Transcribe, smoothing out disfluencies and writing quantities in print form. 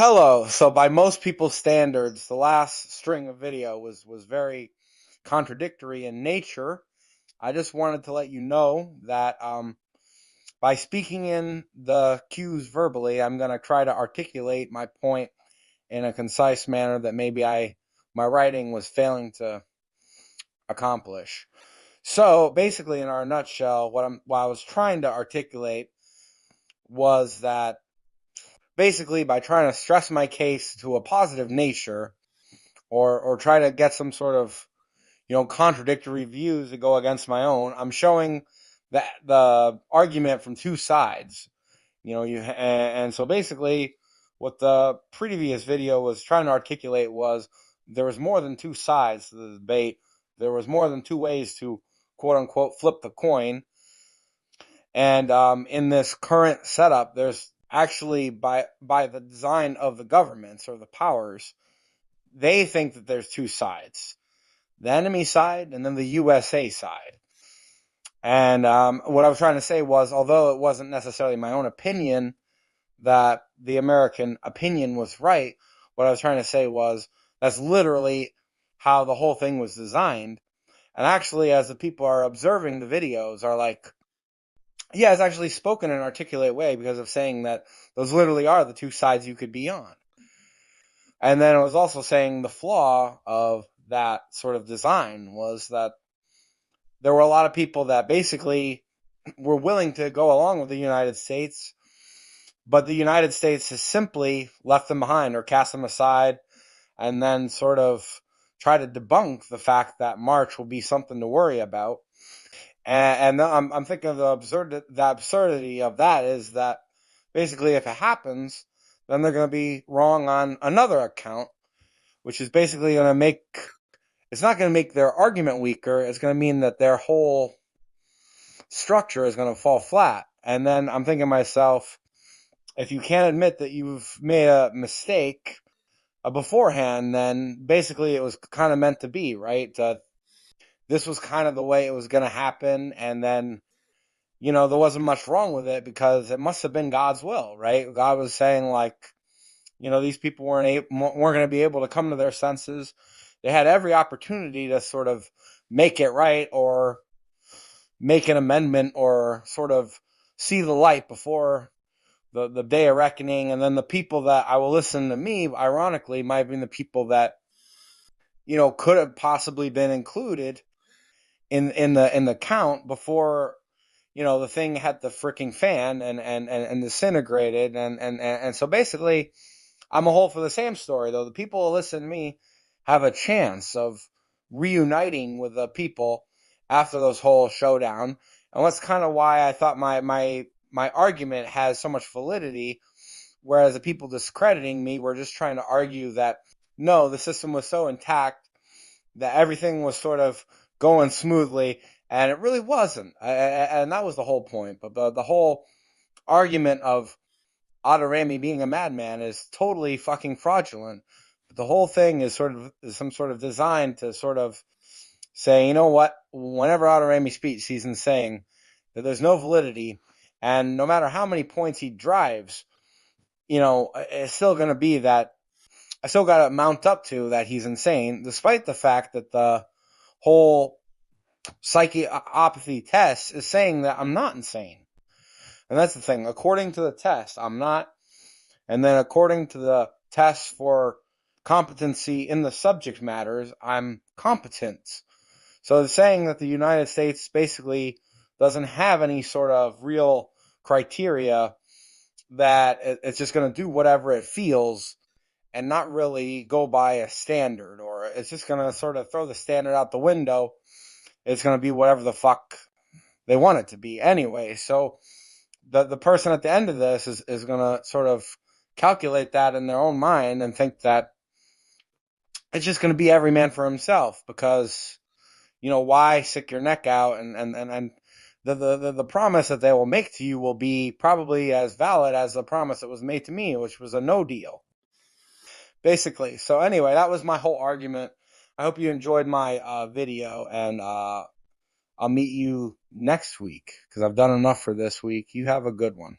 Hello. So by most people's standards, the last string of video was very contradictory in nature. I just wanted to let you know that by speaking in the cues verbally, I'm going to try to articulate my point in a concise manner that maybe my writing was failing to accomplish. So basically, in our nutshell, what I was trying to articulate was that basically by trying to stress my case to a positive nature, or try to get some sort of contradictory views that go against my own, I'm showing the argument from two sides. And so basically, what the previous video was trying to articulate was there was more than two sides to the debate. There was more than two ways to quote unquote flip the coin. And in this current setup, there's actually by the design of the governments or the powers, they think that there's two sides: the enemy side and then the USA side. And what I was trying to say was, although it wasn't necessarily my own opinion that the American opinion was right, what I was trying to say was that's literally how the whole thing was designed. And actually, as the people are observing the videos, are like, yeah, it's actually spoken in an articulate way because of saying that those literally are the two sides you could be on. And then it was also saying the flaw of that sort of design was that there were a lot of people that basically were willing to go along with the United States, but the United States has simply left them behind or cast them aside, and then sort of try to debunk the fact that March will be something to worry about. And I'm thinking of the absurdity of that is that basically if it happens, then they're going to be wrong on another account, which is basically going to make, it's not going to make their argument weaker. It's going to mean that their whole structure is going to fall flat. And then I'm thinking to myself, if you can't admit that you've made a mistake beforehand, then basically it was kind of meant to be, right? This was kind of the way it was going to happen. And then, there wasn't much wrong with it because it must have been God's will, right? God was saying, like, these people weren't going to be able to come to their senses. They had every opportunity to sort of make it right or make an amendment or sort of see the light before the day of reckoning. And then the people that I will listen to me, ironically, might have been the people that, could have possibly been included in the count before, the thing had the freaking fan and disintegrated. And so basically, I'm a whole for the same story, though. The people who listen to me have a chance of reuniting with the people after those whole showdown. And that's kind of why I thought my argument has so much validity, whereas the people discrediting me were just trying to argue that, no, the system was so intact that everything was sort of going smoothly, and it really wasn't. And that was the whole point. But the whole argument of Otto Ramy being a madman is totally fucking fraudulent. But the whole thing is some sort of design to sort of say, you know what, whenever Otto Ramy speaks, he's insane, that there's no validity, and no matter how many points he drives, it's still going to be that I still got to mount up to that he's insane, despite the fact that the whole psychopathy test is saying that I'm not insane. And that's the thing. According to the test, I'm not. And then according to the test for competency in the subject matters, I'm competent. So it's saying that the United States basically doesn't have any sort of real criteria, that it's just going to do whatever it feels and not really go by a standard, or it's just going to sort of throw the standard out the window. It's going to be whatever the fuck they want it to be anyway. So the person at the end of this is going to sort of calculate that in their own mind and think that it's just going to be every man for himself, because, why stick your neck out, and the promise that they will make to you will be probably as valid as the promise that was made to me, which was a no deal, basically. So anyway, that was my whole argument. I hope you enjoyed my video, and I'll meet you next week because I've done enough for this week. You have a good one.